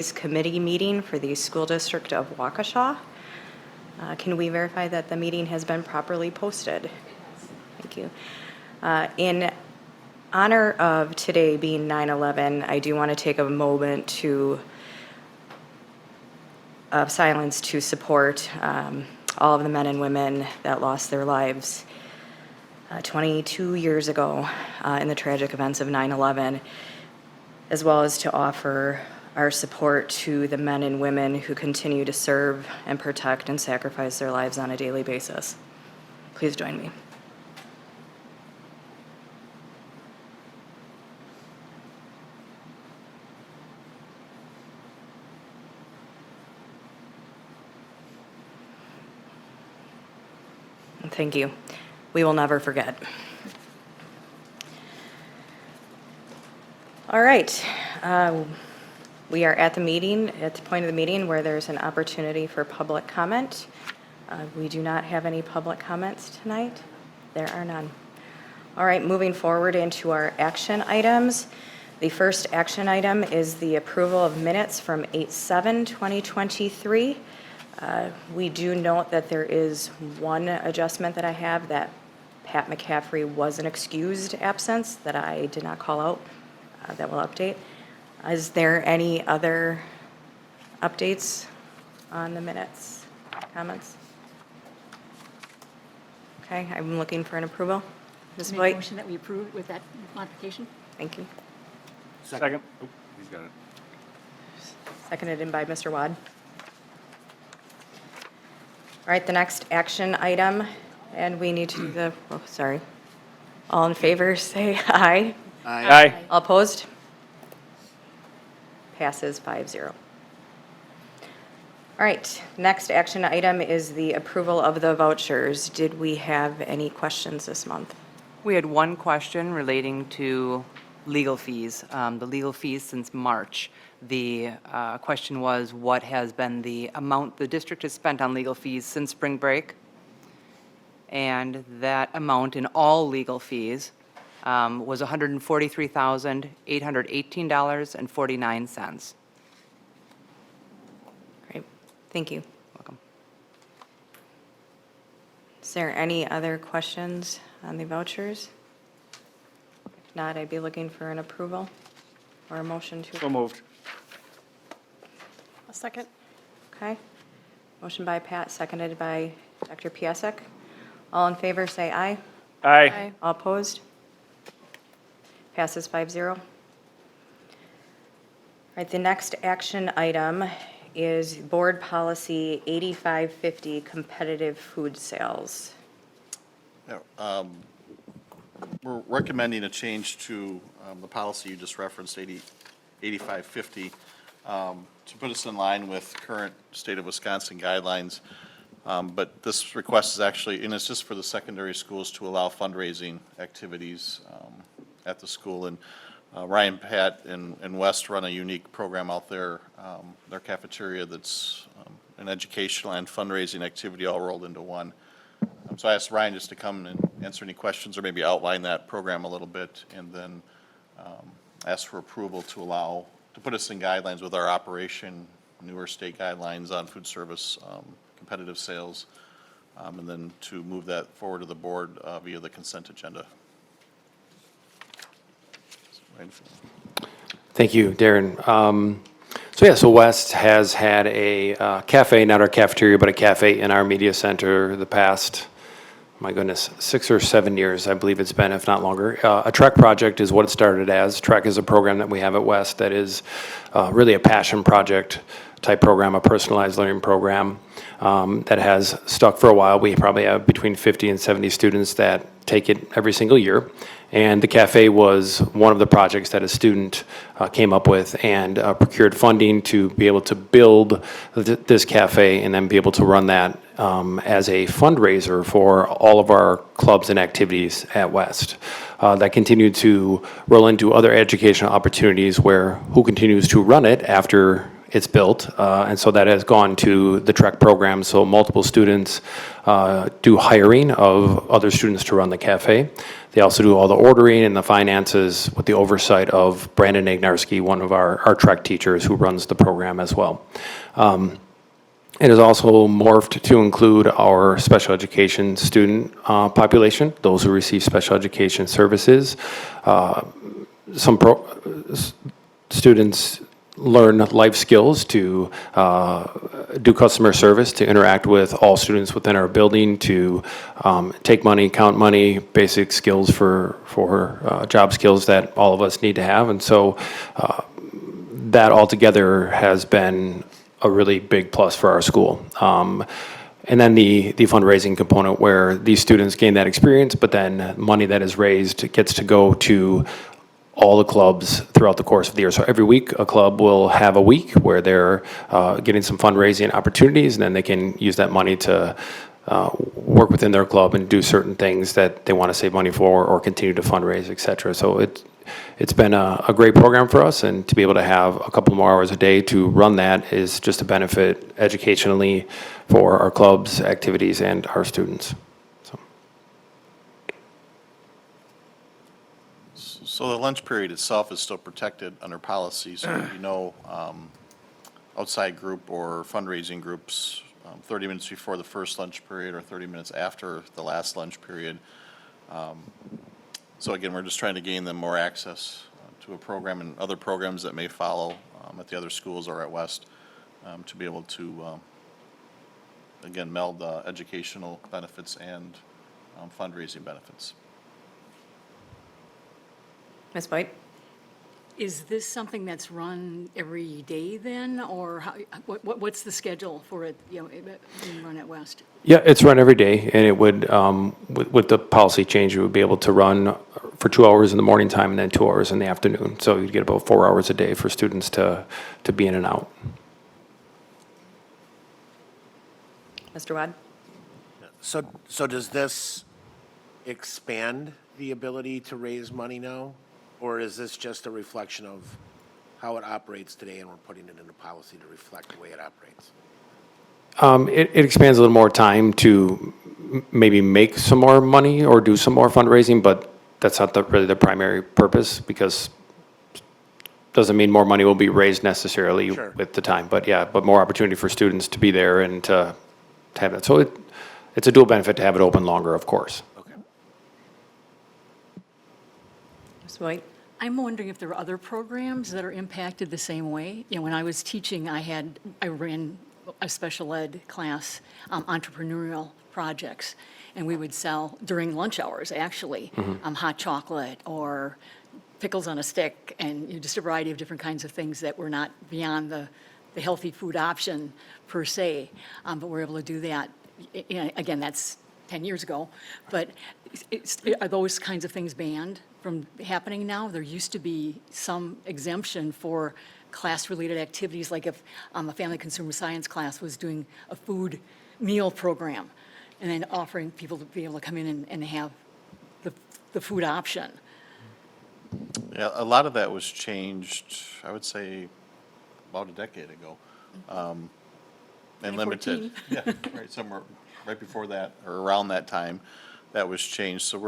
Committee meeting for the School District of Waukesha. Can we verify that the meeting has been properly posted? Thank you. In honor of today being 9/11, I do want to take a moment of silence to support all of the men and women that lost their lives 22 years ago in the tragic events of 9/11, as well as to offer our support to the men and women who continue to serve and protect and sacrifice their lives on a daily basis. Please join me. Thank you. We will never forget. All right. We are at the point of the meeting where there's an opportunity for public comment. We do not have any public comments tonight. There are none. All right, moving forward into our action items. The first action item is the approval of minutes from 8/7/2023. We do note that there is one adjustment that I have, that Pat McCaffrey was an excused absence that I did not call out, that will update. Is there any other updates on the minutes, comments? Okay, I'm looking for an approval. Ms. Make a White? motion that we approve with that modification. Thank you. Second. Oh, he's got it. Seconded in by Mr. Wad. All right, the next action item, and we need to do the, oh, sorry. All in favor, say aye. Aye. All opposed? Passes 5-0. All right, next action item is the approval of the vouchers. Did we have any questions this month? We had one question relating to legal fees, the legal fees since March. The question was, what has been the amount the district has spent on legal fees since spring break? And that amount in all legal fees was $143,818.49. Great, thank you. Welcome. Is there any other questions on the vouchers? If not, I'd be looking for an approval or a motion to. So moved. A second. Okay. Motion by Pat, seconded by Dr. Piasek. All in favor, say aye. Aye. All opposed? Passes 5-0. All right, the next action item is Board Policy 8550, competitive food sales. We're recommending a change to the policy you just referenced, 8550, to put us in line with current state of Wisconsin guidelines. But this request is actually, and it's just for the secondary schools to allow fundraising activities at the school. And Ryan, Pat, and West run a unique program out there, their cafeteria that's an educational and fundraising activity all rolled into one. So I asked Ryan just to come and answer any questions or maybe outline that program a little bit, and then ask for approval to put us in guidelines with our operation, newer state guidelines on food service competitive sales, and then to move that forward to the board via the consent agenda. Thank you, Darren. So West has had a cafe, not our cafeteria, but a cafe in our media center the past, my goodness, 6 or 7 years, I believe it's been, if not longer. A Trek project is what it started as. Trek is a program that we have at West that is really a passion project type program, a personalized learning program that has stuck for a while. We probably have between 50 and 70 students that take it every single year. And the cafe was one of the projects that a student came up with and procured funding to be able to build this cafe and then be able to run that as a fundraiser for all of our clubs and activities at West. That continued to roll into other educational opportunities where who continues to run it after it's built. And so that has gone to the Trek program. So multiple students do hiring of other students to run the cafe. They also do all the ordering and the finances with the oversight of Brandon Ignarski, one of our Trek teachers who runs the program as well. It has also morphed to include our special education student population, those who receive special education services. Some students learn life skills to do customer service, to interact with all students within our building, to take money, count money, basic skills for job skills that all of us need to have. And so that altogether has been a really big plus for our school. And then the fundraising component where these students gain that experience, but then money that is raised gets to go to all the clubs throughout the course of the year. So every week, a club will have a week where they're getting some fundraising opportunities, and then they can use that money to work within their club and do certain things that they want to save money for or continue to fundraise, et cetera. So it's been a great program for us, and to be able to have a couple more hours a day to run that is just a benefit educationally for our clubs, activities, and our students. So the lunch period itself is still protected under policy, so outside group or fundraising groups, 30 minutes before the first lunch period or 30 minutes after the last lunch period. So again, we're just trying to gain them more access to a program and other programs that may follow at the other schools or at West, to be able to, again, meld educational benefits and fundraising benefits. Ms. White? Is this something that's run every day then, or what's the schedule for it, being run at West? Yeah, it's run every day, and it would, with the policy change, it would be able to run for 2 hours in the morning time and then 2 hours in the afternoon. So you'd get about 4 hours a day for students to be in and out. Mr. Wad? So does this expand the ability to raise money now? Or is this just a reflection of how it operates today and we're putting it into policy to reflect the way it operates? It expands a little more time to maybe make some more money or do some more fundraising, but that's not really the primary purpose, because doesn't mean more money will be raised necessarily Sure. with the time. But yeah, but more opportunity for students to be there and to have that. So it's a dual benefit to have it open longer, of course. Okay. Ms. White? I'm wondering if there are other programs that are impacted the same way. When I was teaching, I ran a special ed class, entrepreneurial projects, and we would sell during lunch hours, actually, hot chocolate or pickles on a stick, and just a variety of different kinds of things that were not beyond the healthy food option per se, but we're able to do that. Again, that's 10 years ago, but are those kinds of things banned from happening now? There used to be some exemption for class-related activities, like if a family consumer science class was doing a food meal program, and then offering people to be able to come in and have the food option. Yeah, a lot of that was changed, I would say, about a decade ago. And limited. 2014. Yeah, right, somewhere right before that, or around that time, that was changed. So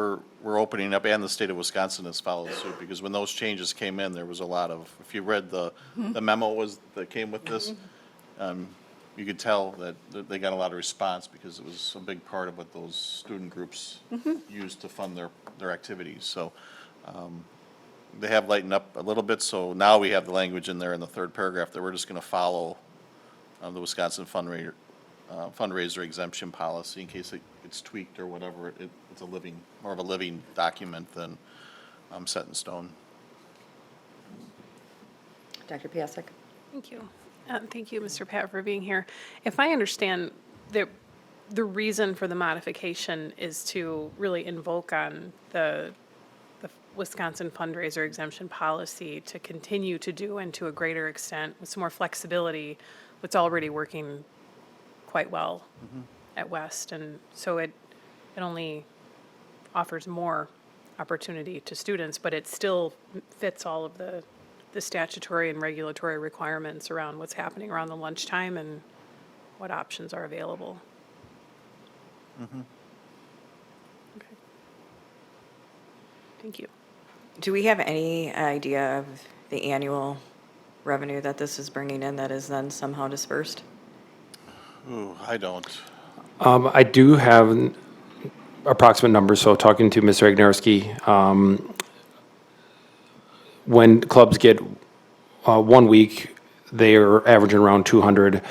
we're opening up, and the state of Wisconsin has followed suit, because when those changes came in, there was a lot of, if you read the memo that came with this, you could tell that they got a lot of response, because it was a big part of what those student groups used to fund their activities. So they have lightened up a little bit, so now we have the language in there in the third paragraph that we're just going to follow the Wisconsin fundraiser exemption policy in case it's tweaked or whatever. It's more of a living document than set in stone. Dr. Piasek? Thank you. Thank you, Mr. Pat, for being here. If I understand, the reason for the modification is to really invoke on the Wisconsin fundraiser exemption policy to continue to do, and to a greater extent, with some more flexibility, what's already working quite well at West. And so it only offers more opportunity to students, but it still fits all of the the statutory and regulatory requirements around what's happening around the lunchtime and what options are available. Okay. Thank you. Do we have any idea of the annual revenue that this is bringing in that is then somehow dispersed? Ooh, I don't. I do have approximate numbers, so talking to Mr. Agnarski, when clubs get 1 week, they are averaging around 200.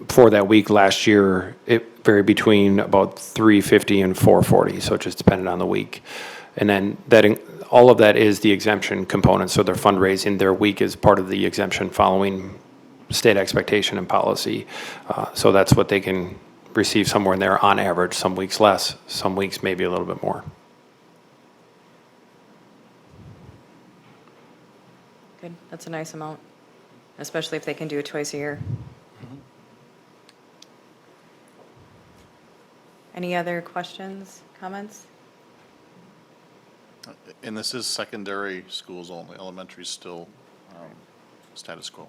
For that week last year, it varied between about 350 and 440, so it just depended on the week. And then all of that is the exemption component, so their fundraising, their week is part of the exemption following state expectation and policy. So that's what they can receive somewhere in there on average, some weeks less, some weeks maybe a little bit more. Good, that's a nice amount, especially if they can do it twice a year. Any other questions, comments? And this is secondary schools only, elementary is still status quo.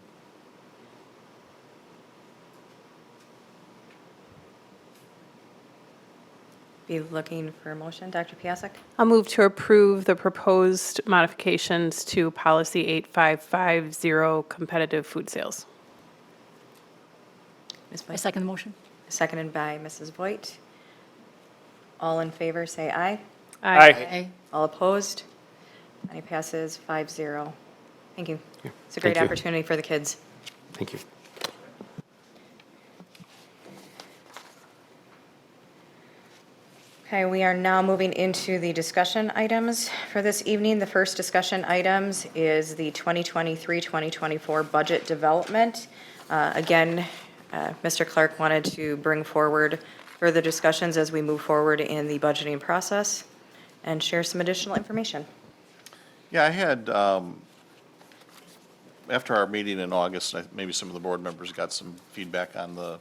Be looking for a motion. Dr. Piasek? I'll move to approve the proposed modifications to policy 8550, competitive food sales. Ms. I Voigt? second the motion. Seconded by Mrs. Voigt. All in favor, say aye. Aye. All opposed? And it passes 5-0. Thank you. It's a Thank great you. opportunity for the kids. Thank you. Okay, we are now moving into the discussion items for this evening. The first discussion items is the 2023-2024 budget development. Again, Mr. Clark wanted to bring forward further discussions as we move forward in the budgeting process and share some additional information. Yeah, I had, after our meeting in August, maybe some of the board members got some feedback on the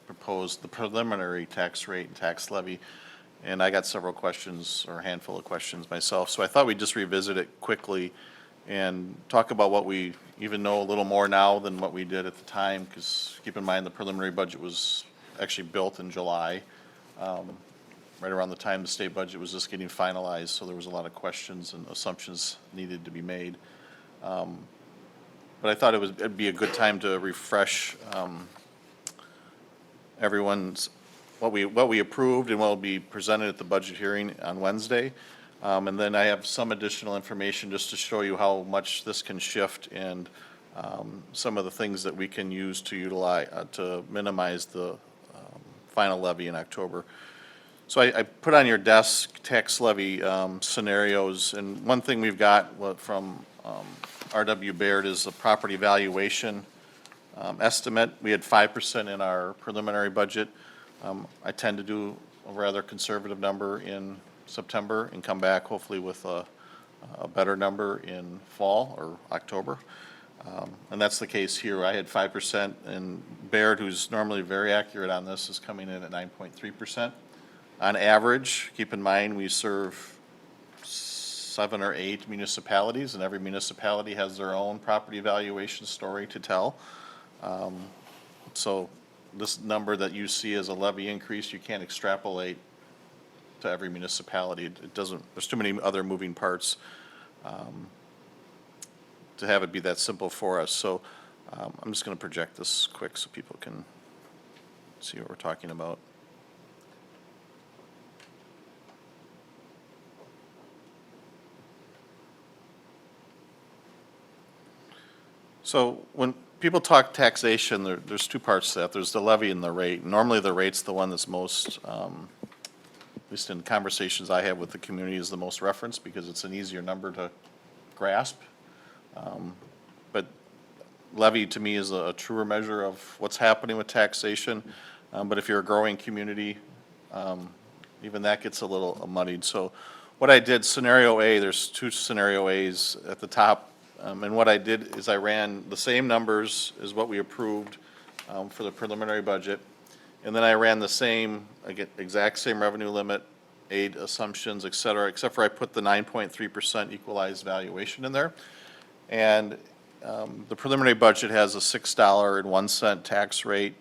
preliminary tax rate and tax levy, and I got several questions, or a handful of questions myself, so I thought we'd just revisit it quickly and talk about what we even know a little more now than what we did at the time, because keep in mind, the preliminary budget was actually built in July, right around the time the state budget was just getting finalized, so there was a lot of questions and assumptions needed to be made. But I thought it'd be a good time to refresh everyone's, what we approved and what will be presented at the budget hearing on Wednesday. And then I have some additional information just to show you how much this can shift and some of the things that we can use to utilize, to minimize the final levy in October. So I put on your desk tax levy scenarios, and one thing we've got from R.W. Baird is a property valuation estimate. We had 5% in our preliminary budget. I tend to do a rather conservative number in September and come back hopefully with a better number in fall or October. And that's the case here. I had 5%, and Baird, who's normally very accurate on this, is coming in at 9.3%. On average, keep in mind, we serve 7 or 8 municipalities, and every municipality has their own property valuation story to tell. So this number that you see as a levy increase, you can't extrapolate to every municipality. It doesn't, there's too many other moving parts to have it be that simple for us. So I'm just going to project this quick so people can see what we're talking about. So when people talk taxation, there's two parts to that. There's the levy and the rate. Normally, the rate's the one that's most, at least in conversations I have with the community, is the most referenced because it's an easier number to grasp. But levy, to me, is a truer measure of what's happening with taxation. But if you're a growing community, even that gets a little muddied. So what I did, scenario A, there's two scenario A's at the top. And what I did is I ran the same numbers as what we approved for the preliminary budget. And then I ran the same, again, exact same revenue limit, aid assumptions, et cetera, except for I put the 9.3% equalized valuation in there. And the preliminary budget has a $6.01 tax rate.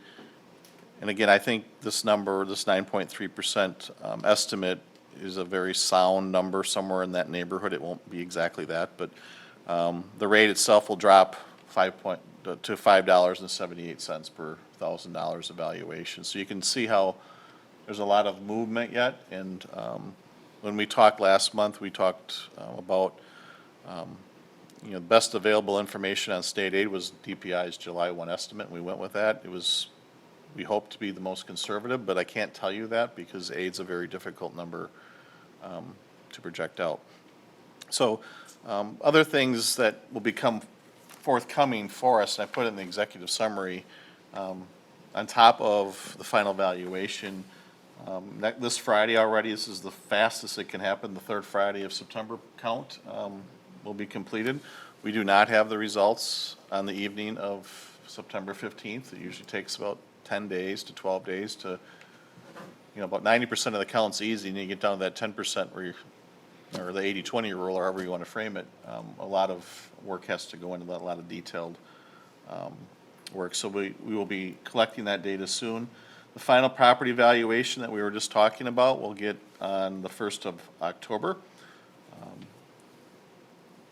And again, I think this number, this 9.3% estimate is a very sound number, somewhere in that neighborhood. It won't be exactly that, but the rate itself will drop to $5.78 per $1,000 evaluation. So you can see how there's a lot of movement yet. And when we talked last month, we talked about, the best available information on state aid was DPI's July 1 estimate. We went with that. It was, we hope to be the most conservative, but I can't tell you that because aid's a very difficult number to project out. So other things that will become forthcoming for us, and I put it in the executive summary, on top of the final valuation, this Friday already, this is the fastest it can happen, the third Friday of September count will be completed. We do not have the results on the evening of September 15th. It usually takes about 10 days to 12 days to, about 90% of the count's easy, and you get down to that 10% where or the 80-20 rule, or however you want to frame it. A lot of work has to go into that, a lot of detailed work. So we will be collecting that data soon. The final property valuation that we were just talking about, we'll get on the 1st of October.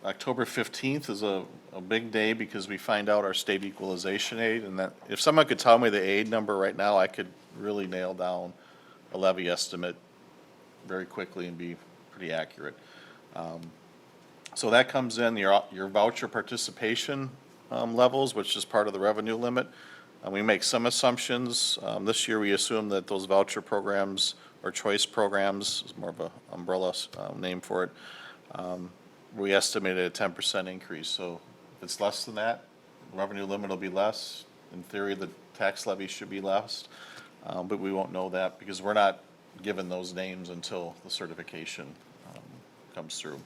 October 15th is a big day because we find out our state equalization aid, and that, if someone could tell me the aid number right now, I could really nail down a levy estimate very quickly and be pretty accurate. So that comes in, your voucher participation levels, which is part of the revenue limit. We make some assumptions. This year, we assume that those voucher programs or choice programs, is more of an umbrella name for it, we estimated a 10% increase. So if it's less than that, revenue limit will be less. In theory, the tax levy should be less, but we won't know that because we're not given those names until the certification comes through.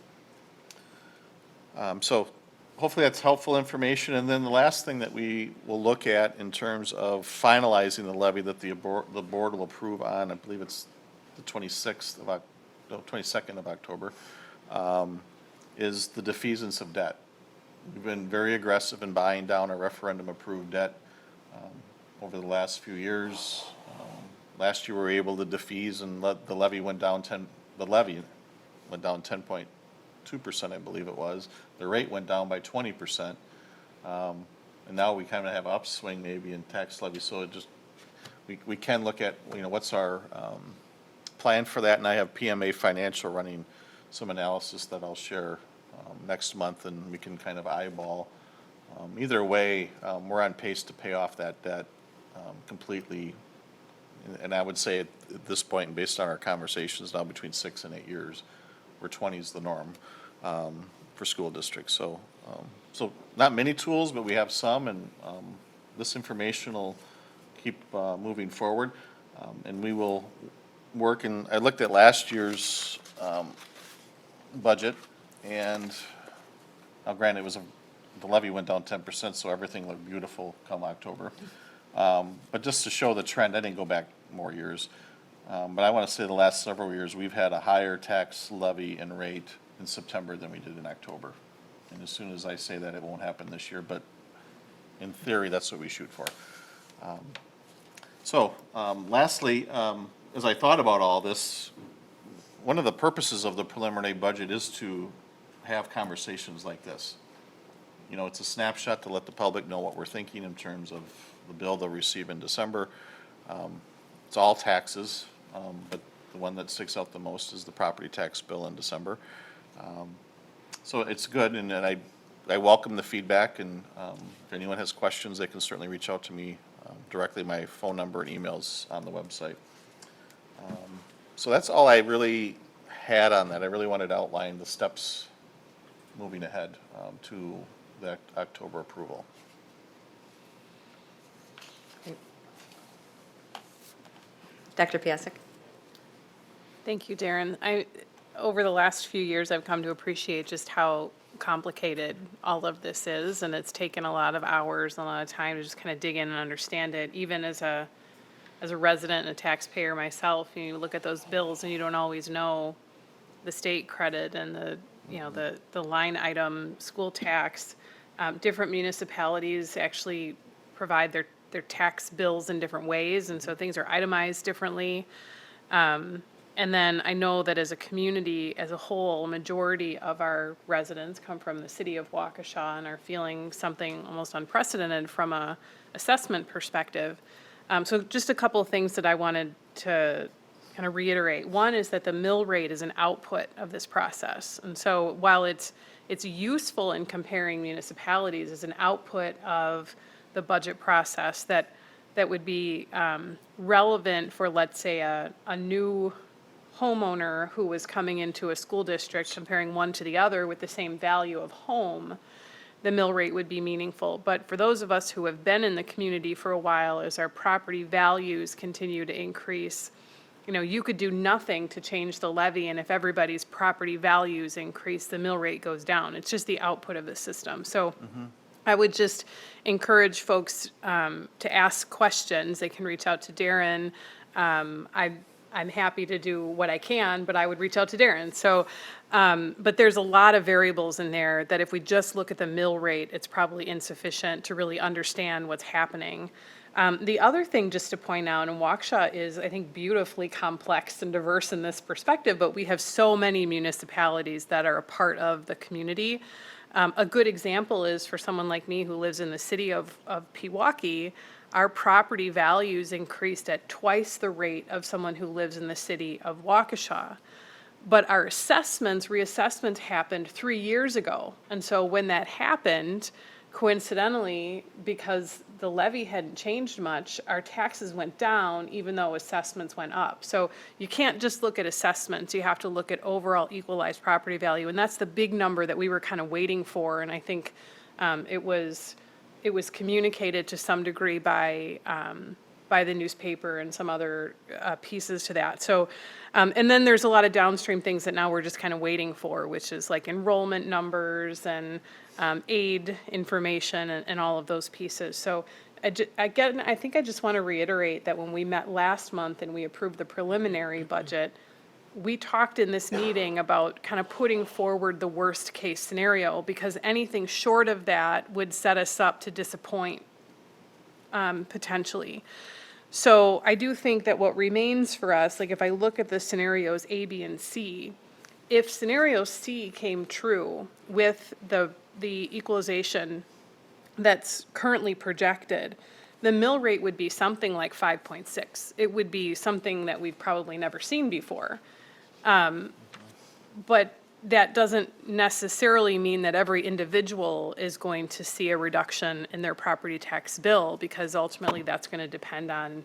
So hopefully that's helpful information. And then the last thing that we will look at in terms of finalizing the levy that the board will approve on, I believe it's the 22nd of October, is the defeasance of debt. We've been very aggressive in buying down our referendum-approved debt over the last few years. Last year, we were able to defease, and the levy went down 10.2%, I believe it was. The rate went down by 20%. And now we kind of have upswing maybe in tax levy. So it just, we can look at, what's our plan for that. And I have PMA Financial running some analysis that I'll share next month, and we can kind of eyeball. Either way, we're on pace to pay off that debt completely. And I would say at this point, based on our conversations now, between 6 and 8 years, where 20 is the norm for school districts. So, so not many tools, but we have some, and this information will keep moving forward. And we will work, and I looked at last year's budget, and now granted, the levy went down 10%, so everything looked beautiful come October. But just to show the trend, I didn't go back more years. But I want to say the last several years, we've had a higher tax levy and rate in September than we did in October. And as soon as I say that, it won't happen this year, but in theory, that's what we shoot for. Lastly, as I thought about all this, one of the purposes of the preliminary budget is to have conversations like this. It's a snapshot to let the public know what we're thinking in terms of the bill they'll receive in December. It's all taxes, but the one that sticks out the most is the property tax bill in December. So it's good, and I welcome the feedback, and if anyone has questions, they can certainly reach out to me directly. My phone number and email's on the website. So that's all I really had on that. I really wanted to outline the steps moving ahead to the October approval. Dr. Piasek? Thank you, Darren. Over the last few years, I've come to appreciate just how complicated all of this is, and it's taken a lot of hours and a lot of time to just kind of dig in and understand it. Even as a resident and a taxpayer myself, you look at those bills and you don't always know the state credit and you know, the line item, school tax. Different municipalities actually provide their tax bills in different ways, and so things are itemized differently. And then I know that as a community, as a whole, a majority of our residents come from the city of Waukesha and are feeling something almost unprecedented from a assessment perspective. So just a couple of things that I wanted to kind of reiterate. One is that the mill rate is an output of this process. And so while it's useful in comparing municipalities as an output of the budget process that would be relevant for, let's say, a new homeowner who was coming into a school district, comparing one to the other with the same value of home, the mill rate would be meaningful. But for those of us who have been in the community for a while, as our property values continue to increase, you know, you could do nothing to change the levy, and if everybody's property values increase, the mill rate goes down. It's just the output of the system. So I would just encourage folks to ask questions. They can reach out to Darren. I'm happy to do what I can, but I would reach out to Darren. So, but there's a lot of variables in there that if we just look at the mill rate, it's probably insufficient to really understand what's happening. The other thing just to point out, and Waukesha is, I think, beautifully complex and diverse in this perspective, but we have so many municipalities that are a part of the community. A good example is for someone like me who lives in the city of Pewaukee, our property values increased at twice the rate of someone who lives in the city of Waukesha. But our reassessments happened 3 years ago. And so when that happened, coincidentally, because the levy hadn't changed much, our taxes went down even though assessments went up. So you can't just look at assessments, you have to look at overall equalized property value. And that's the big number that we were kind of waiting for. And I think it was communicated to some degree by the newspaper and some other pieces to that. So, and then there's a lot of downstream things that now we're just kind of waiting for, which is like enrollment numbers and aid information and all of those pieces. So I think I just want to reiterate that when we met last month and we approved the preliminary budget, we talked in this meeting about kind of putting forward the worst case scenario, because anything short of that would set us up to disappoint potentially. So I do think that what remains for us, like if I look at the scenarios A, B, and C, if scenario C came true with the equalization that's currently projected, the mill rate would be something like 5.6. It would be something that we've probably never seen before. But that doesn't necessarily mean that every individual is going to see a reduction in their property tax bill, because ultimately that's going to depend on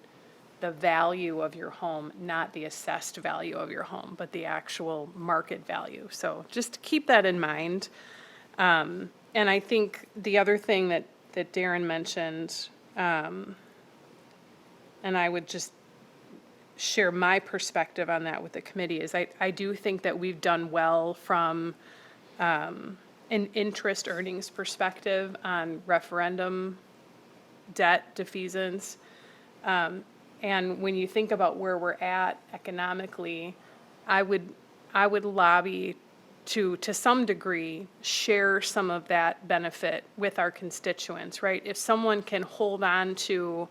the value of your home, not the assessed value of your home, but the actual market value. So just keep that in mind. And I think the other thing that Darren mentioned, and I would just share my perspective on that with the committee, is I do think that we've done well from an interest earnings perspective on referendum debt defeasance. And when you think about where we're at economically, I would lobby to some degree, share some of that benefit with our constituents, right? If someone can hold on to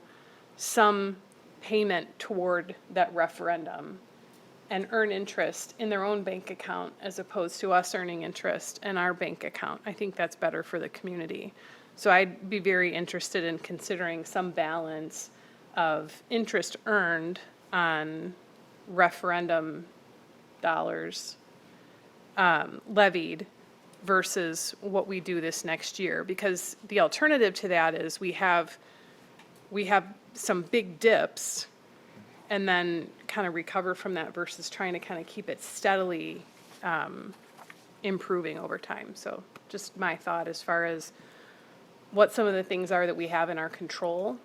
some payment toward that referendum and earn interest in their own bank account as opposed to us earning interest in our bank account, I think that's better for the community. So I'd be very interested in considering some balance of interest earned on referendum dollars levied versus what we do this next year. Because the alternative to that is we have some big dips and then kind of recover from that versus trying to kind of keep it steadily improving over time. So just my thought as far as what some of the things are that we have in our control.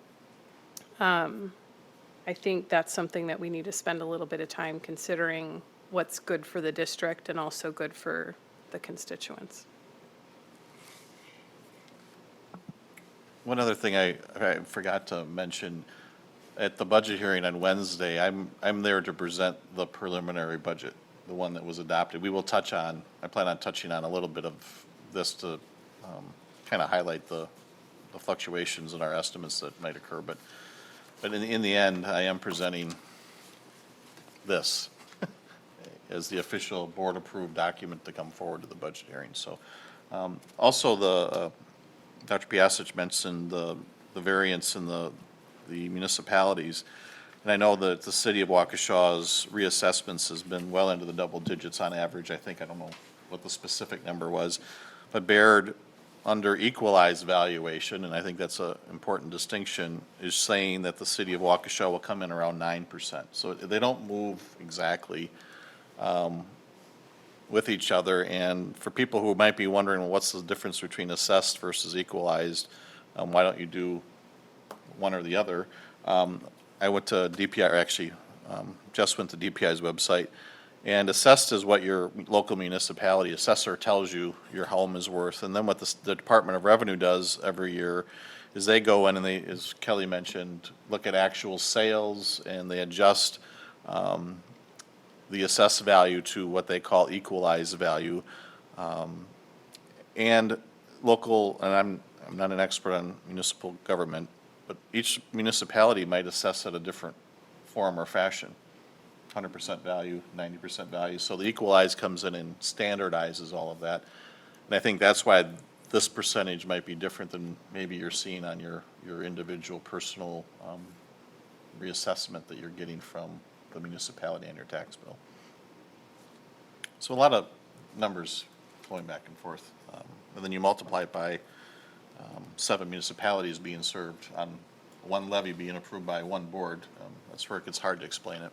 I think that's something that we need to spend a little bit of time considering what's good for the district and also good for the constituents. One other thing I forgot to mention, at the budget hearing on Wednesday, I'm there to present the preliminary budget the one that was adopted. We will touch on, I plan on touching on a little bit of this to kind of highlight the fluctuations in our estimates that might occur. But in the end, I am presenting this as the official board-approved document to come forward to the budget hearing. So also, Dr. Piasich mentioned the variance in the municipalities. And I know that the city of Waukesha's reassessments has been well into the double digits on average. I don't know what the specific number was, but Baird, under equalized valuation, and I think that's an important distinction, is saying that the city of Waukesha will come in around 9%. So they don't move exactly with each other. And for people who might be wondering, well, what's the difference between assessed versus equalized? Why don't you do one or the other? I went to DPI, or actually, just went to DPI's website, and assessed is what your local municipality assessor tells you your home is worth. And then what the Department of Revenue does every year is they go in and they, as Kelly mentioned, look at actual sales, and they adjust the assessed value to what they call equalized value. And local, and I'm not an expert on municipal government, but each municipality might assess at a different form or fashion. 100% value, 90% value. So the equalized comes in and standardizes all of that. And I think that's why this percentage might be different than maybe you're seeing on your individual personal reassessment that you're getting from the municipality on your tax bill. So a lot of numbers going back and forth. And then you multiply it by 7 municipalities being served on one levy being approved by one board. That's where it gets hard to explain it.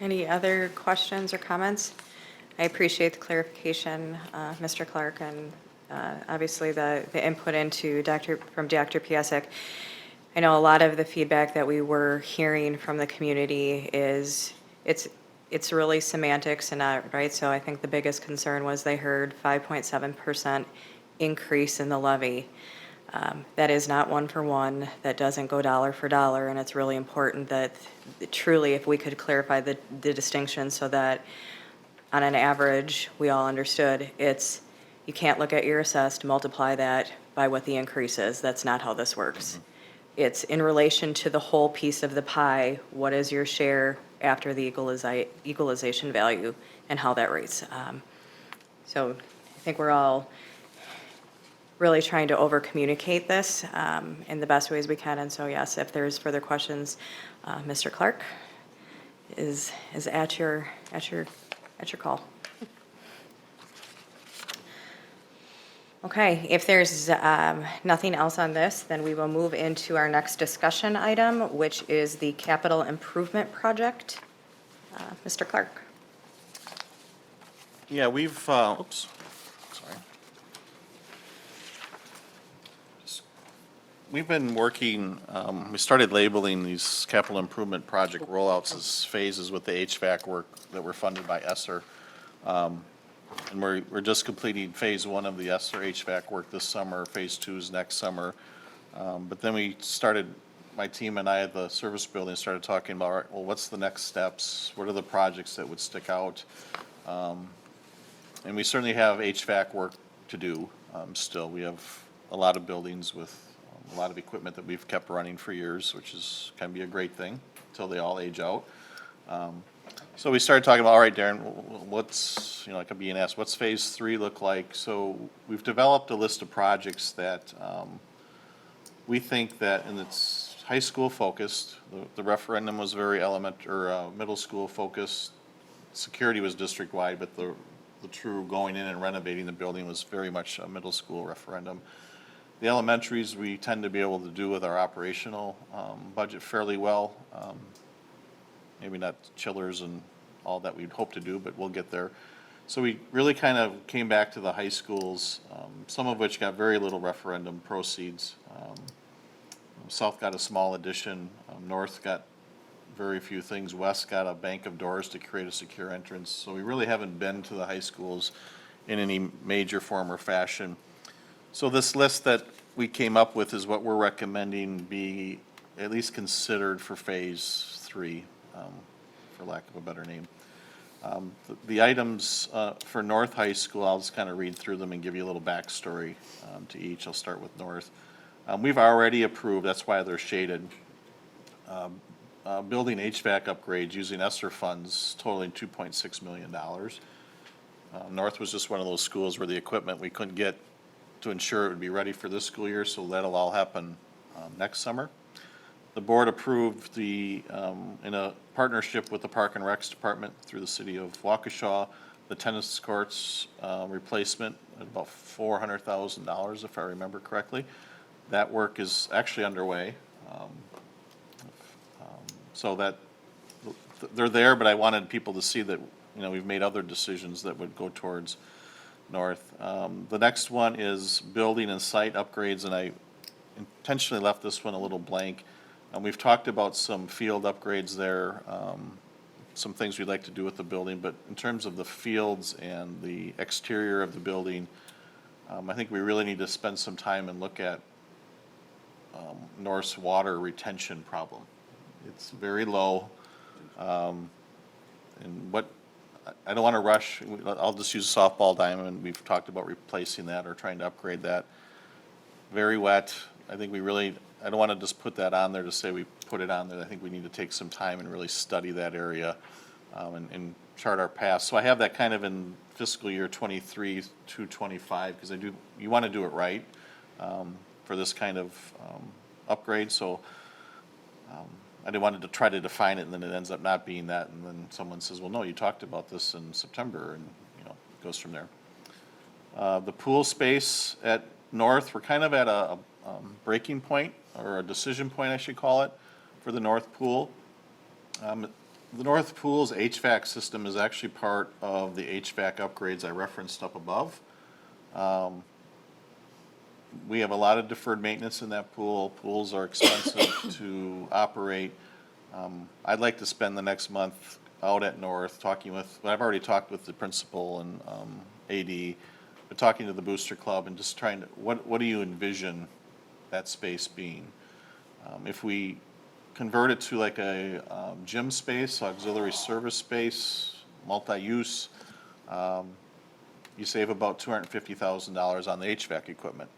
Any other questions or comments? I appreciate the clarification, Mr. Clark, and obviously the input from Dr. Piasek. I know a lot of the feedback that we were hearing from the community is it's really semantics and not, right? So I think the biggest concern was they heard 5.7% increase in the levy. That is not one for one. That doesn't go dollar for dollar, and it's really important that truly, if we could clarify the distinction so that on an average, we all understood, you can't look at your assessed, multiply that by what the increase is. That's not how this works. It's in relation to the whole piece of the pie, what is your share after the equalization value and how that rates. So I think we're all really trying to over-communicate this in the best ways we can. And so, yes, if there's further questions, Mr. Clark is at your call. Okay, if there's nothing else on this, then we will move into our next discussion item, which is the capital improvement project. Mr. Clark. Yeah, we've, oops, sorry. We've been working, we started labeling these capital improvement project rollouts as phases with the HVAC work that were funded by ESSER. And we're just completing phase 1 of the ESSER HVAC work this summer. Phase 2 is next summer. But then we started, my team and I at the service building started talking about, all right, well, what's the next steps? What are the projects that would stick out? And we certainly have HVAC work to do still. We have a lot of buildings with a lot of equipment that we've kept running for years, which can be a great thing until they all age out. So we started talking about, all right, Darren, what's, like I'm being asked, what's phase 3 look like? So we've developed a list of projects that we think that, and it's high school focused. The referendum was very middle school focused. Security was district wide, but the true going in and renovating the building was very much a middle school referendum. The elementaries we tend to be able to do with our operational budget fairly well. Maybe not chillers and all that we'd hope to do, but we'll get there. So we really kind of came back to the high schools, some of which got very little referendum proceeds. South got a small addition, North got very few things, West got a bank of doors to create a secure entrance. So we really haven't been to the high schools in any major form or fashion. So this list that we came up with is what we're recommending be at least considered for Phase 3, for lack of a better name. The items for North High School, I'll just kind of read through them and give you a little backstory to each. I'll start with North. We've already approved, that's why they're shaded, building HVAC upgrades using ESSER funds totaling $2.6 million. North was just one of those schools where the equipment we couldn't get to ensure it would be ready for this school year, so that'll all happen next summer. The board approved in a partnership with the Park and Recs Department through the city of Waukesha, the tennis courts replacement at about $400,000, if I remember correctly. That work is actually underway. So that, they're there, but I wanted people to see that, we've made other decisions that would go towards North. The next one is building and site upgrades, and I intentionally left this one a little blank. We've talked about some field upgrades there, some things we'd like to do with the building, but in terms of the fields and the exterior of the building, I think we really need to spend some time and look at North's water retention problem. It's very low, and I don't want to rush. I'll just use a softball diamond. We've talked about replacing that or trying to upgrade that. Very wet. I think I don't want to just put that on there to say we put it on there. I think we need to take some time and really study that area and chart our path. So I have that kind of in fiscal year 23 to 25 because you want to do it right for this kind of upgrade. So I didn't want to try to define it and then it ends up not being that. And then someone says, well, no, you talked about this in September, and it goes from there. The pool space at North, we're kind of at a breaking point, or a decision point, I should call it, for the North Pool. The North Pool's HVAC system is actually part of the HVAC upgrades I referenced up above. We have a lot of deferred maintenance in that pool. Pools are expensive to operate. I'd like to spend the next month out at North I've already talked with the principal and AD, but talking to the Booster Club and just trying to, what do you envision that space being? If we convert it to like a gym space, auxiliary service space, multi-use, you save about $250,000 on the HVAC equipment.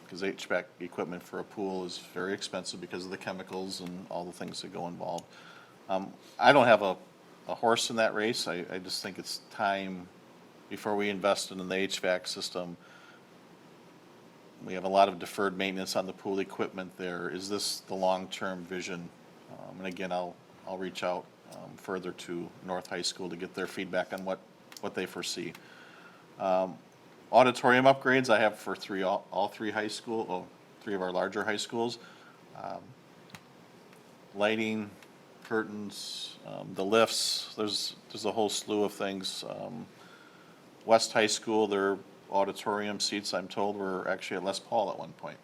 Because HVAC equipment for a pool is very expensive because of the chemicals and all the things that go involved. I don't have a horse in that race. I just think it's time before we invest in the HVAC system. We have a lot of deferred maintenance on the pool equipment there. Is this the long-term vision? And again, I'll reach out further to North High School to get their feedback on what they foresee. Auditorium upgrades I have for three of our larger high schools. Lighting, curtains, the lifts, there's a whole slew of things. West High School, their auditorium seats, I'm told, were actually at Les Paul at one point.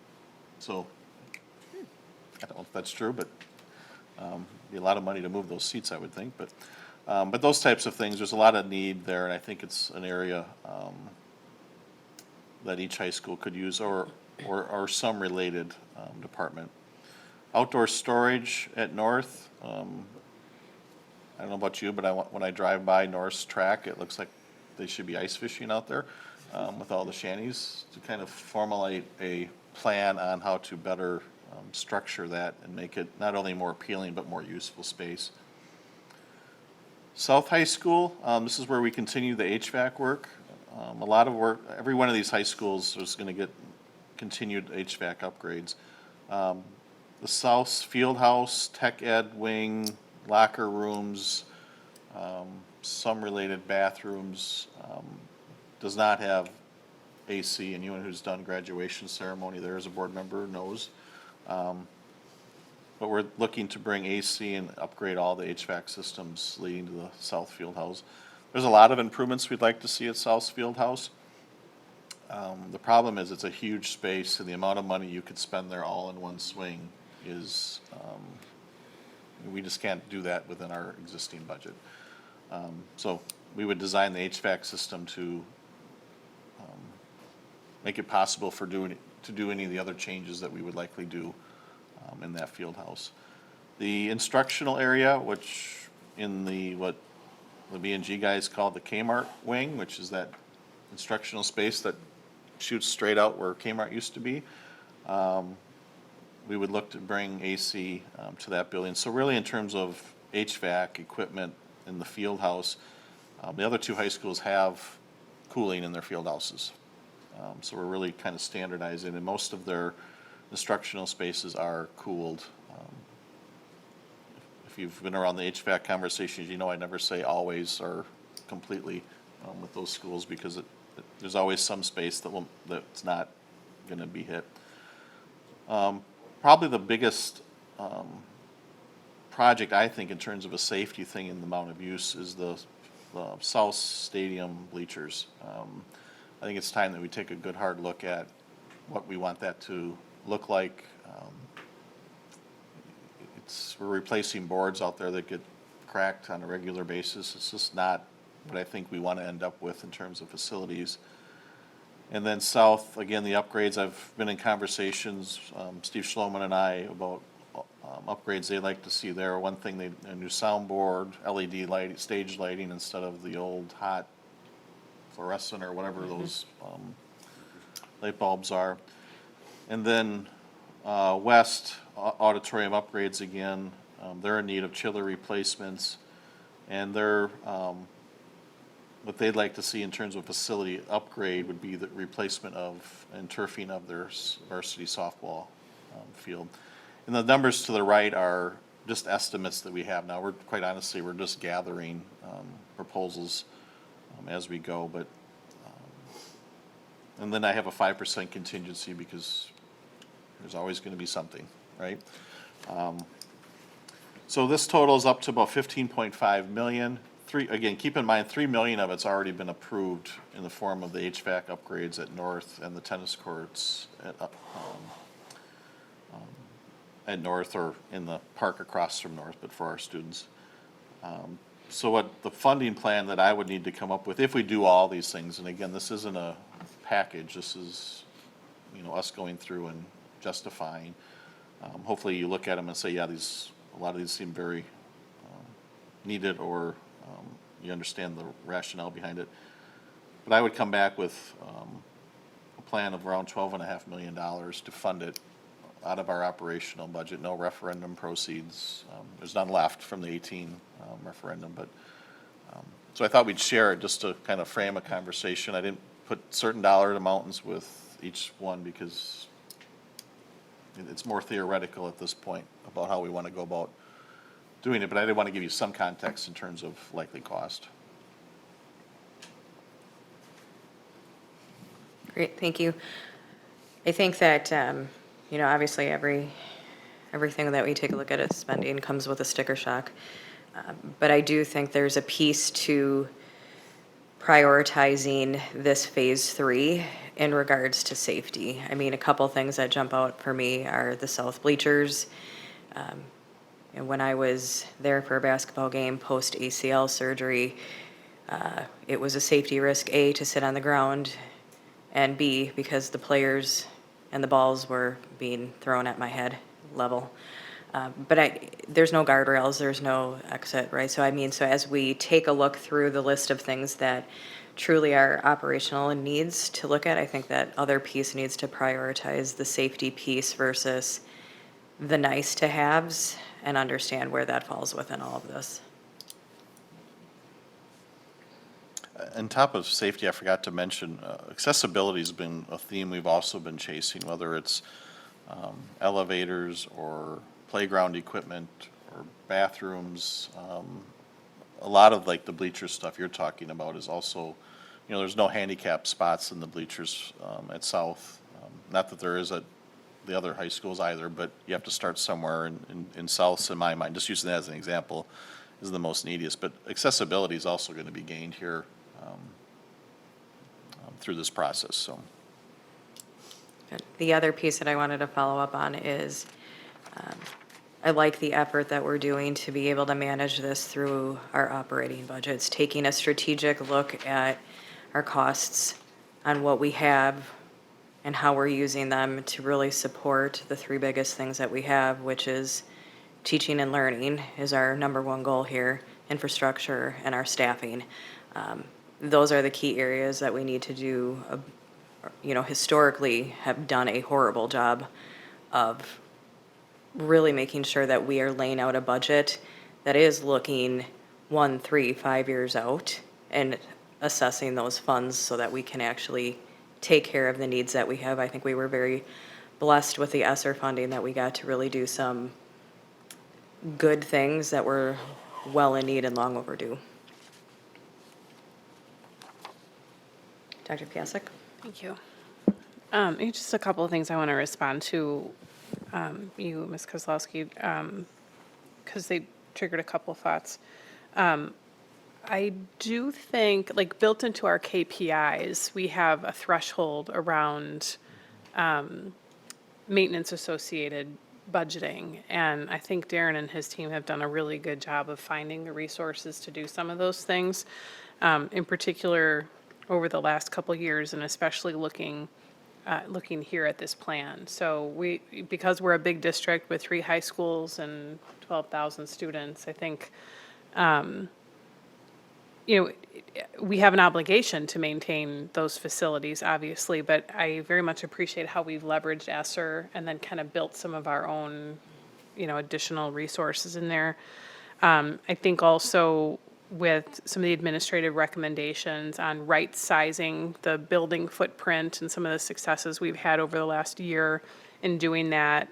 So, I don't know if that's true, but be a lot of money to move those seats, I would think. But those types of things, there's a lot of need there, and I think it's an area that each high school could use, or some related department. Outdoor storage at North, I don't know about you, but when I drive by North's track, it looks like they should be ice fishing out there with all the shanties, to kind of formulate a plan on how to better structure that and make it not only more appealing but more useful space. South High School, this is where we continue the HVAC work. A lot of work, every one of these high schools is going to get continued HVAC upgrades. The South Field House, Tech Ed wing, locker rooms, some related bathrooms, does not have AC, and anyone who's done graduation ceremony there as a board member knows. But we're looking to bring AC and upgrade all the HVAC systems leading to the South Field House. There's a lot of improvements we'd like to see at South Field House. The problem is it's a huge space, and the amount of money you could spend there all in one swing is, we just can't do that within our existing budget. So we would design the HVAC system to make it possible for to do any of the other changes that we would likely do in that field house. The instructional area, which in what the B&G guys call the Kmart wing, which is that instructional space that shoots straight out where Kmart used to be, we would look to bring AC to that building. So really in terms of HVAC equipment in the field house, the other two high schools have cooling in their field houses. So we're really kind of standardizing, and most of their instructional spaces are cooled. If you've been around the HVAC conversations, you know I never say always or completely with those schools, because there's always some space that's not going to be hit. Probably the biggest project, I think, in terms of a safety thing in the amount of use is the South Stadium bleachers. I think it's time that we take a good hard look at what we want that to look like. We're replacing boards out there that get cracked on a regular basis. It's just not what I think we want to end up with in terms of facilities. And then south, again, the upgrades, I've been in conversations, Steve Schloman and I, about upgrades they'd like to see there. One thing, a new soundboard, LED light, stage lighting instead of the old hot fluorescent or whatever those light bulbs are. And then west, auditorium upgrades again. They're in need of chiller replacements, and what they'd like to see in terms of facility upgrade would be the replacement of and turfing of their varsity softball field. And the numbers to the right are just estimates that we have now. Quite honestly, we're just gathering proposals as we go. But and then I have a 5% contingency because there's always going to be something, right? So this totals up to about 15.5 million. Again, keep in mind, 3 million of it's already been approved in the form of the HVAC upgrades at North and the tennis courts at North, or in the park across from North, but for our students. So what the funding plan that I would need to come up with, if we do all these things, and again, this isn't a package, this is, us going through and justifying. Hopefully you look at them and say, yeah, a lot of these seem very needed, or you understand the rationale behind it. But I would come back with a plan of around $12.5 million to fund it out of our operational budget, no referendum proceeds. There's none left from the 18 referendum, but so I thought we'd share it just to kind of frame a conversation. I didn't put certain dollar amounts with each one because it's more theoretical at this point about how we want to go about doing it, but I did want to give you some context in terms of likely cost. Great, thank you. I think that, obviously everything that we take a look at as spending comes with a sticker shock. But I do think there's a piece to prioritizing this phase 3 in regards to safety. I mean, a couple things that jump out for me are the south bleachers. And when I was there for a basketball game post ACL surgery, it was a safety risk, A, to sit on the ground, and B, because the players and the balls were being thrown at my head level. But there's no guardrails, there's no exit, right? So as we take a look through the list of things that truly are operational and needs to look at, I think that other piece needs to prioritize the safety piece versus the nice to haves, and understand where that falls within all of this. On top of safety, I forgot to mention, accessibility has been a theme we've also been chasing, whether it's elevators or playground equipment or bathrooms. A lot of like the bleacher stuff you're talking about is also, there's no handicap spots in the bleachers at South. Not that there is at the other high schools either, but you have to start somewhere, in South, in my mind, just using that as an example, is the most neediest. But accessibility is also going to be gained here through this process, so. The other piece that I wanted to follow up on is I like the effort that we're doing to be able to manage this through our operating budgets, taking a strategic look at our costs on what we have and how we're using them to really support the three biggest things that we have, which is teaching and learning is our number one goal here, infrastructure, and our staffing. Those are the key areas that we need to do, historically have done a horrible job of really making sure that we are laying out a budget that is looking 1, 3, 5 years out and assessing those funds so that we can actually take care of the needs that we have. I think we were very blessed with the ESSER funding that we got to really do some good things that were well in need and long overdue. Dr. Piasek? Thank you. Just a couple of things I want to respond to, you, Ms. Kozlowski, because they triggered a couple of thoughts. I do think, like, built into our KPIs, we have a threshold around maintenance-associated budgeting. And I think Darren and his team have done a really good job of finding the resources to do some of those things, in particular over the last couple of years, and especially looking here at this plan. So because we're a big district with 3 high schools and 12,000 students, I think, we have an obligation to maintain those facilities, obviously, but I very much appreciate how we've leveraged ESSER and then kind of built some of our own, additional resources in there. I think also with some of the administrative recommendations on right-sizing the building footprint and some of the successes we've had over the last year in doing that,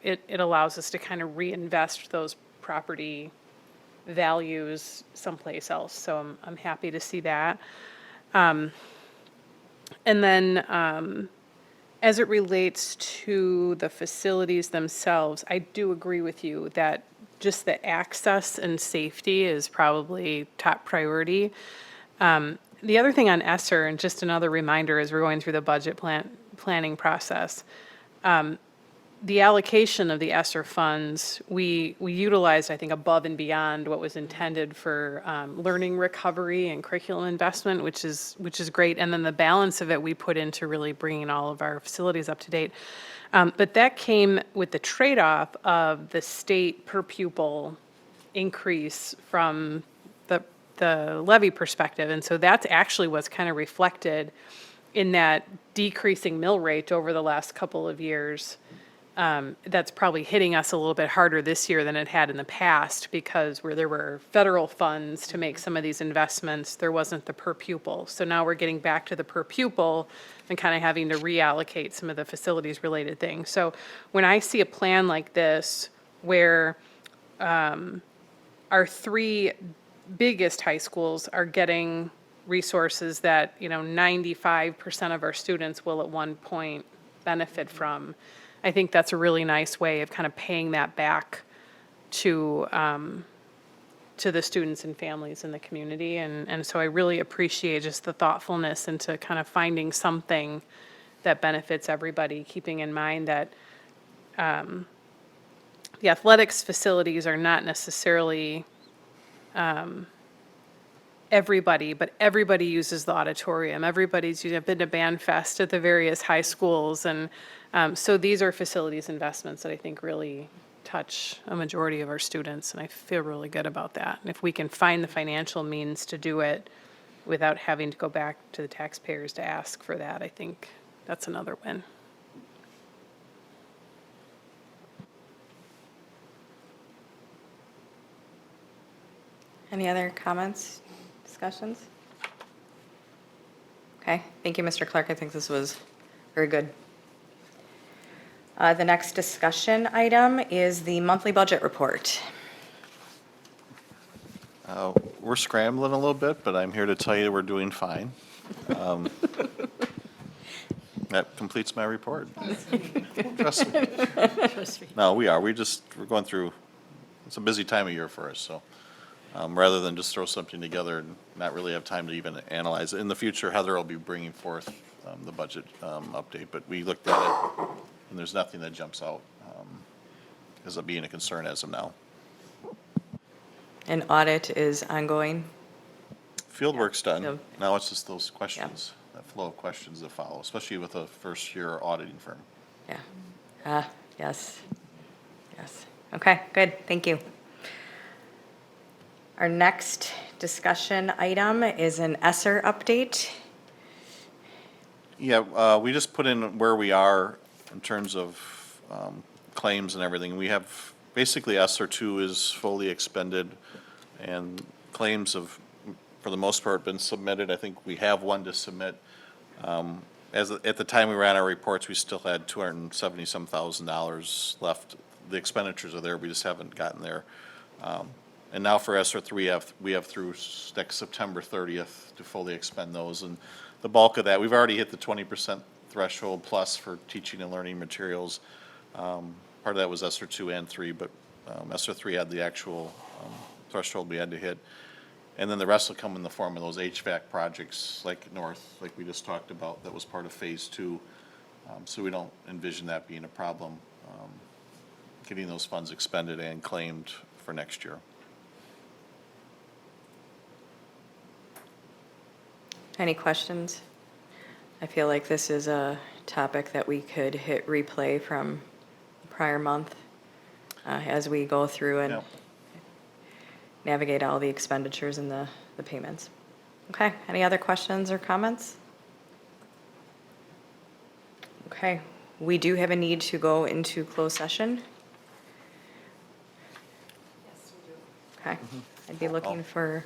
it allows us to kind of reinvest those property values someplace else. So I'm happy to see that. And then as it relates to the facilities themselves, I do agree with you that just the access and safety is probably top priority. The other thing on ESSER, and just another reminder as we're going through the budget planning process, the allocation of the ESSER funds, we utilized, I think, above and beyond what was intended for learning recovery and curriculum investment, which is great. And then the balance of it we put into really bringing all of our facilities up to date. But that came with the trade-off of the state per pupil increase from the levy perspective. And so that's actually what's kind of reflected in that decreasing mill rate over the last couple of years. That's probably hitting us a little bit harder this year than it had in the past, because where there were federal funds to make some of these investments, there wasn't the per pupil. So now we're getting back to the per pupil and kind of having to reallocate some of the facilities related things. So when I see a plan like this, where our 3 biggest high schools are getting resources that 95% of our students will at one point benefit from, I think that's a really nice way of kind of paying that back to the students and families in the community. And so I really appreciate just the thoughtfulness into kind of finding something that benefits everybody, keeping in mind that the athletics facilities are not necessarily everybody, but everybody uses the auditorium. Everybody's been to Band Fest at the various high schools. And so these are facilities investments that I think really touch a majority of our students, and I feel really good about that. And if we can find the financial means to do it without having to go back to the taxpayers to ask for that, I think that's another win. Any other comments, discussions? Okay, thank you, Mr. Clark. I think this was very good. The next discussion item is the monthly budget report. We're scrambling a little bit, but I'm here to tell you we're doing fine. That completes my report. Trust me. Trust me. No, we're going through, it's a busy time of year for us, so rather than just throw something together and not really have time to even analyze it. In the future, Heather will be bringing forth the budget update, but we looked at it, and there's nothing that jumps out as of being a concern as of now. An audit is ongoing. Field work's done. So- Now it's just those questions that flow of questions that follow, especially with a first-year auditing firm. Yeah. Yes. Yes. Okay, good. Thank you. Our next discussion item is an ESSER update. Yeah, we just put in where we are in terms of claims and everything. We have, basically, ESER 2 is fully expended, and claims have, for the most part, been submitted. I think we have one to submit. At the time we ran our reports, we still had $270-some thousand left. The expenditures are there, we just haven't gotten there. And now for ESER 3, we have through next September 30th to fully expend those. And the bulk of that, we've already hit the 20% threshold plus for teaching and learning materials. Part of that was ESER 2 and 3, but ESER 3 had the actual threshold we had to hit. And then the rest will come in the form of those HVAC projects like North, like we just talked about, that was part of Phase 2. So we don't envision that being a problem, getting those funds expended and claimed for next year. Any questions? I feel like this is a topic that we could hit replay from prior month as we go through and Yeah. navigate all the expenditures and the payments. Okay, any other questions or comments? Okay, we do have a need to go into closed session. Yes, we do. Okay, I'd be looking for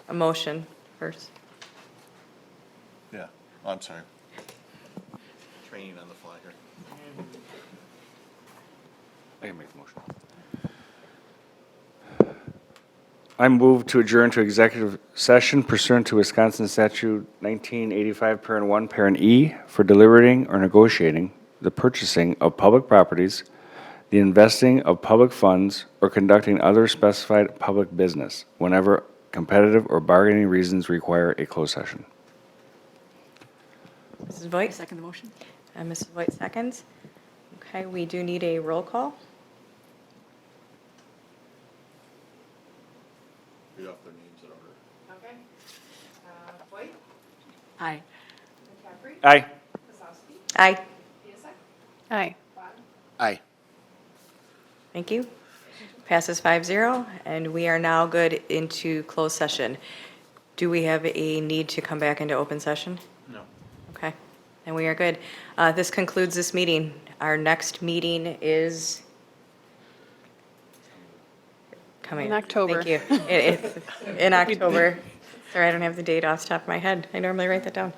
a motion first. Yeah, oh, I'm sorry. Training on the fly here. I can make the motion. I move to adjourn to executive session pursuant to Wisconsin Statute 1985, Parent 1, Parent E, for deliberating or negotiating the purchasing of public properties, the investing of public funds, or conducting other specified public business whenever competitive or bargaining reasons require a closed session. Mrs. I Voigt? second the motion. And Mrs. Voigt seconds. Okay, we do need a roll call. Read off their names in order. Okay. Voigt, Aye. McCaffrey, Aye. Kozowski, Aye. Piasek. Aye. Aye. Thank you. Passes 5-0, and we are now good into closed session. Do we have a need to come back into open session? No. Okay, and we are good. This concludes this meeting. Our next meeting is coming. In October. Thank you. In October. Sorry, I don't have the date off the top of my head. I normally write that down.